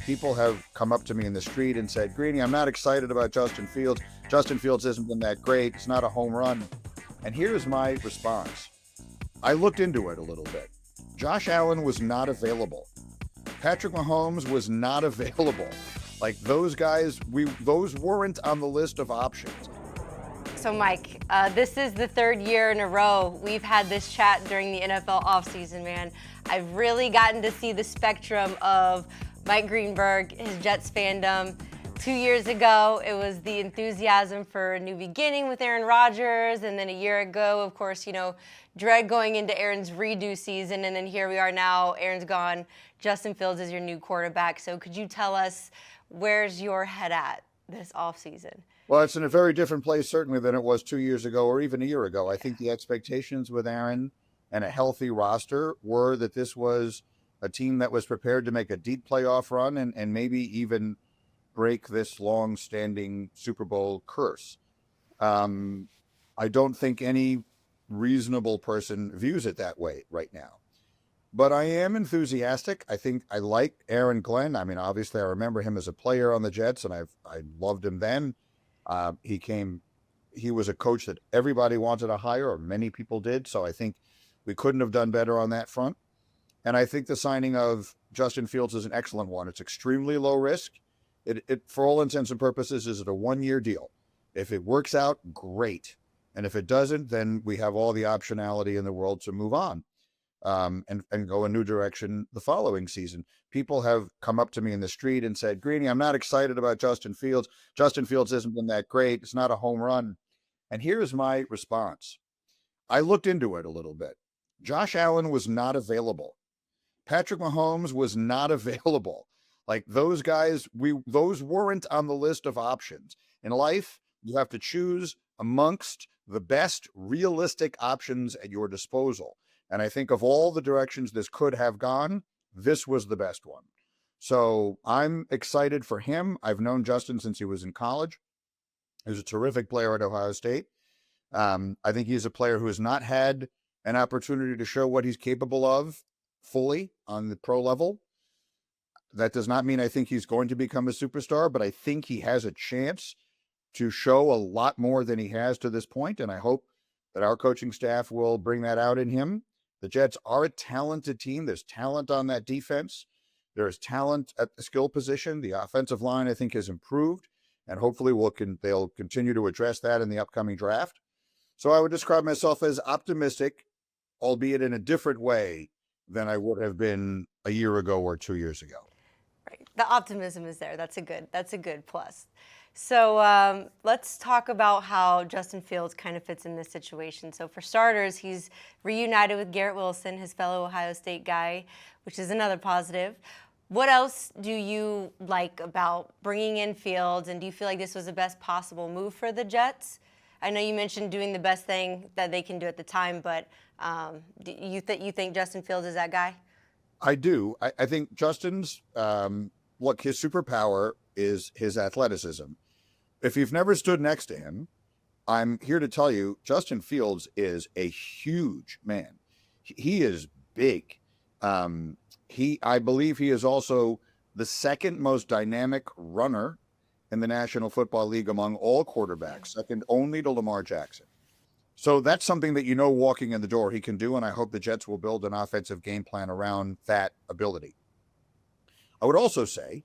People have come up to me in the street and said, Greeny, I'm not excited about Justin Fields. Justin Fields hasn't been that great. It's not a home run. And here's my response. I looked into it a little bit. Josh Allen was not available. Patrick Mahomes was not available. Like those guys, those weren't on the list of options. So, Mike, this is the third year in a row we've had this chat during the NFL offseason, man. I've really gotten to see the spectrum of Mike Greenberg, his Jets fandom. 2 years ago, it was the enthusiasm for a new beginning with Aaron Rodgers. And then a year ago, of course, dread going into Aaron's redo season. And then here we are now. Aaron's gone. Justin Fields is your new quarterback. So could you tell us where's your head at this offseason? Well, it's in a very different place, certainly, than it was 2 years ago or even a year ago. I think the expectations with Aaron and a healthy roster were that this was a team that was prepared to make a deep playoff run and maybe even break this long-standing Super Bowl curse. I don't think any reasonable person views it that way right now. But I am enthusiastic. I think I like Aaron Glenn. I mean, obviously, I remember him as a player on the Jets, and I loved him then. He was a coach that everybody wanted to hire, or many people did. So I think we couldn't have done better on that front. And I think the signing of Justin Fields is an excellent one. It's extremely low risk. It for all intents and purposes, is it a 1-year deal? If it works out, great. And if it doesn't, then we have all the optionality in the world to move on and go a new direction the following season. People have come up to me in the street and said, Greeny, I'm not excited about Justin Fields. Justin Fields hasn't been that great. It's not a home run. And here's my response. I looked into it a little bit. Josh Allen was not available. Patrick Mahomes was not available. Like those guys, those weren't on the list of options. In life, you have to choose amongst the best realistic options at your disposal. And I think of all the directions this could have gone, this was the best one. So I'm excited for him. I've known Justin since he was in college. He was a terrific player at Ohio State. I think he's a player who has not had an opportunity to show what he's capable of fully on the pro level. That does not mean I think he's going to become a superstar, but I think he has a chance to show a lot more than he has to this point. And I hope that our coaching staff will bring that out in him. The Jets are a talented team. There's talent on that defense. There's talent at the skill position. The offensive line, I think, has improved, and hopefully they'll continue to address that in the upcoming draft. So I would describe myself as optimistic, albeit in a different way than I would have been a year ago or 2 years ago. Right. The optimism is there. That's a good plus. So let's talk about how Justin Fields kind of fits in this situation. So for starters, he's reunited with Garrett Wilson, his fellow Ohio State guy, which is another positive. What else do you like about bringing in Fields, and do you feel like this was the best possible move for the Jets? I know you mentioned doing the best thing that they can do at the time, but do you think Justin Fields is that guy? I do. I think Justin's, look, his superpower is his athleticism. If you've never stood next to him, I'm here to tell you, Justin Fields is a huge man. He is big. I believe he is also the second most dynamic runner in the National Football League among all quarterbacks, second only to Lamar Jackson. So that's something that walking in the door he can do, and I hope the Jets will build an offensive game plan around that ability. I would also say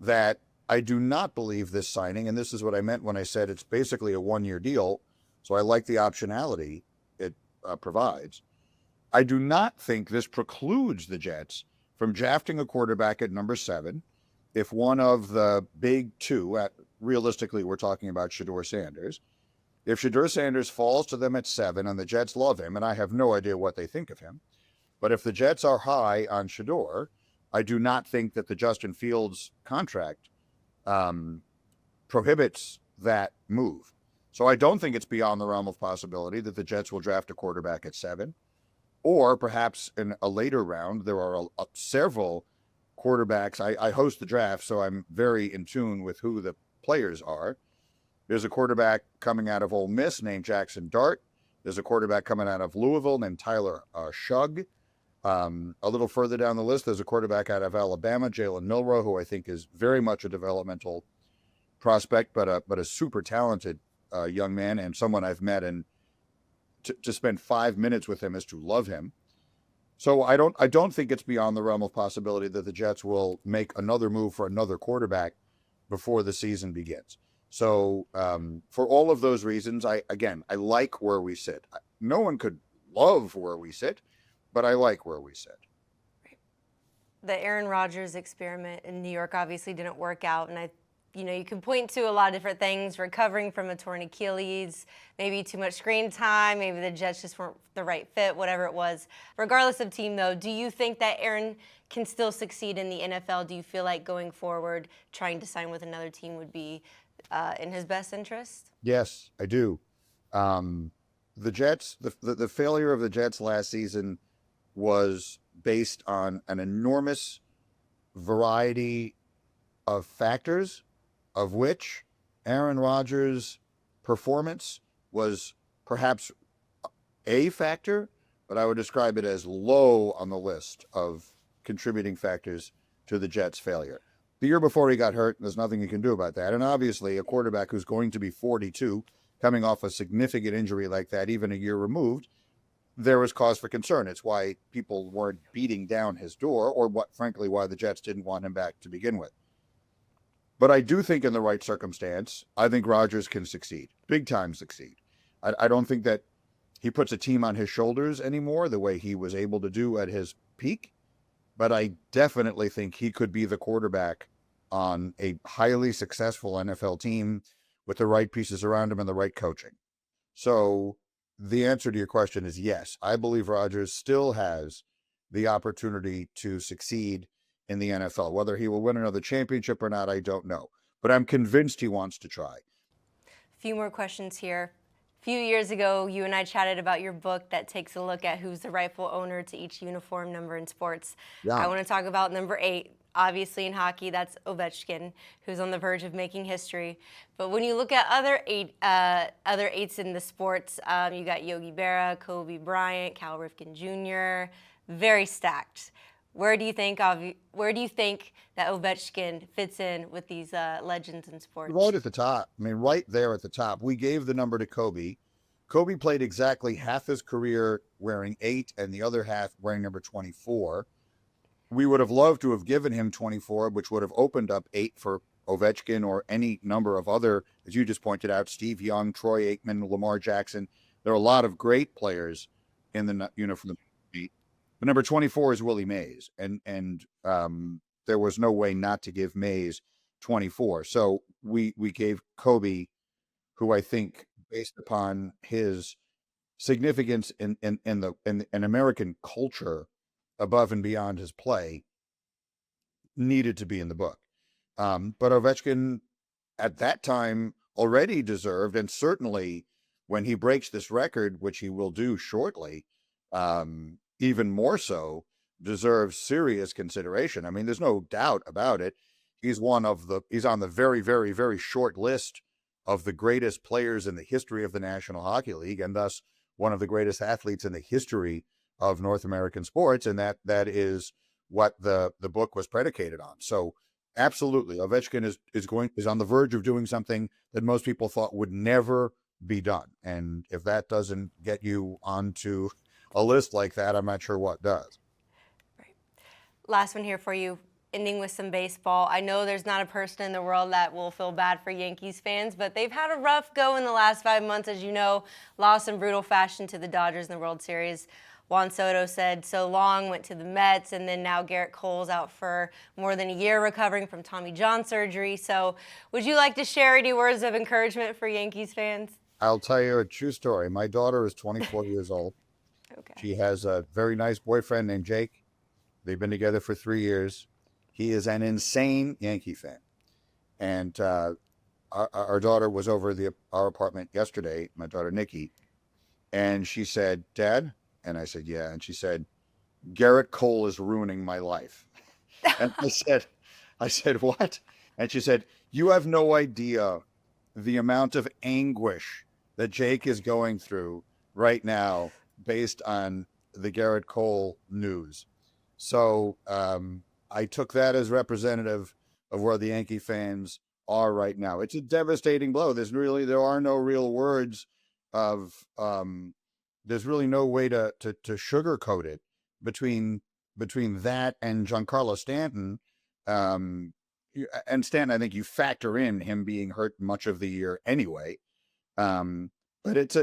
that I do not believe this signing, and this is what I meant when I said it's basically a 1-year deal, so I like the optionality it provides. I do not think this precludes the Jets from drafting a quarterback at number 7 if one of the big two, realistically we're talking about Shedeur Sanders, if Shedeur Sanders falls to them at 7 and the Jets love him, and I have no idea what they think of him, but if the Jets are high on Shedeur, I do not think that the Justin Fields contract prohibits that move. So I don't think it's beyond the realm of possibility that the Jets will draft a quarterback at 7, or perhaps in a later round. There are several quarterbacks. I host the draft, so I'm very in tune with who the players are. There's a quarterback coming out of Ole Miss named Jaxson. There's a quarterback coming out of Louisville named Tyler Shug. A little further down the list, there's a quarterback out of Alabama, Jalen Milroe, who I think is very much a developmental prospect, but a super talented young man, and someone I've met, and to spend 5 minutes with him is to love him. So I don't think it's beyond the realm of possibility that the Jets will make another move for another quarterback before the season begins. So for all of those reasons, I like where we sit. No one could love where we sit, but I like where we sit. The Aaron Rodgers experiment in New York obviously didn't work out, and you can point to a lot of different things: recovering from a torn Achilles, maybe too much screen time, maybe the Jets just weren't the right fit, whatever it was. Regardless of team, though, do you think that Aaron can still succeed in the NFL? Do you feel like going forward, trying to sign with another team would be in his best interest? Yes, I do. The Jets, the failure of the Jets last season was based on an enormous variety of factors, of which Aaron Rodgers' performance was perhaps a factor, but I would describe it as low on the list of contributing factors to the Jets' failure. The year before he got hurt, there's nothing you can do about that. And obviously, a quarterback who's going to be 42, coming off a significant injury like that, even a year removed, there was cause for concern. It's why people weren't beating down his door, or frankly, why the Jets didn't want him back to begin with. But I do think in the right circumstance, I think Rodgers can succeed, big time succeed. I don't think that he puts a team on his shoulders anymore the way he was able to do at his peak, but I definitely think he could be the quarterback on a highly successful NFL team with the right pieces around him and the right coaching. So the answer to your question is yes. I believe Rodgers still has the opportunity to succeed in the NFL. Whether he will win another championship or not, I don't know. But I'm convinced he wants to try. A few more questions here. A few years ago, you and I chatted about your book that takes a look at who's the rightful owner to each uniform number in sports. Yeah. I want to talk about number 8. Obviously, in hockey, that's Ovechkin, who's on the verge of making history. But when you look at other eights in the sports, you got Yogi Berra, Kobe Bryant, Cal Ripken Jr., very stacked. Where do you think that Ovechkin fits in with these legends in sports? Right at the top. I mean, right there at the top. We gave the number to Kobe. Kobe played exactly half his career wearing 8 and the other half wearing number 24. We would have loved to have given him 24, which would have opened up 8 for Ovechkin or any number of other, as you just pointed out, Steve Young, Troy Aikman, Lamar Jackson. There are a lot of great players in the uniform. But number 24 is Willie Mays, and there was no way not to give Mays 24. So we gave Kobe, who I think, based upon his significance in American culture above and beyond his play, needed to be in the book. But Ovechkin at that time already deserved, and certainly when he breaks this record, which he will do shortly, even more so, deserves serious consideration. I mean, there's no doubt about it. He's on the very, very, very short list of the greatest players in the history of the National Hockey League, and thus one of the greatest athletes in the history of North American sports. And that is what the book was predicated on. So absolutely, Ovechkin is on the verge of doing something that most people thought would never be done. And if that doesn't get you onto a list like that, I'm not sure what does. Right. Last one here for you, ending with some baseball. I know there's not a person in the world that will feel bad for Yankees fans, but they've had a rough go in the last 5 months, as you know, lost in brutal fashion to the Dodgers in the World Series. Juan Soto said so long, went to the Mets, and then now Garrett Cole's out for more than a year recovering from Tommy John surgery. So would you like to share any words of encouragement for Yankees fans? I'll tell you a true story. My daughter is 24 years old. Okay. She has a very nice boyfriend named Jake. They've been together for 3 years. He is an insane Yankee fan. And our daughter was over our apartment yesterday, my daughter Nikki, and she said, "Dad?" And I said, "Yeah." And she said, "Garrett Cole is ruining my life." And I said, "What?" And she said, "You have no idea the amount of anguish that Jake is going through right now based on the Garrett Cole news. So I took that as representative of where the Yankee fans are right now. It's a devastating blow. There are no real words of there's really no way to sugarcoat it between that and Giancarlo Stanton. And Stanton, I think you factor in him being hurt much of the year anyway. But it's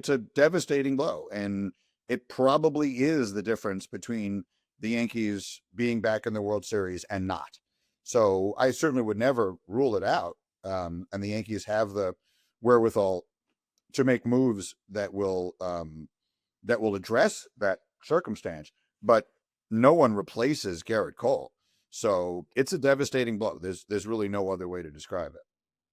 a devastating blow, and it probably is the difference between the Yankees being back in the World Series and not. So I certainly would never rule it out. And the Yankees have the wherewithal to make moves that will address that circumstance. But no one replaces Garrett Cole. So it's a devastating blow. There's really no other way to describe it.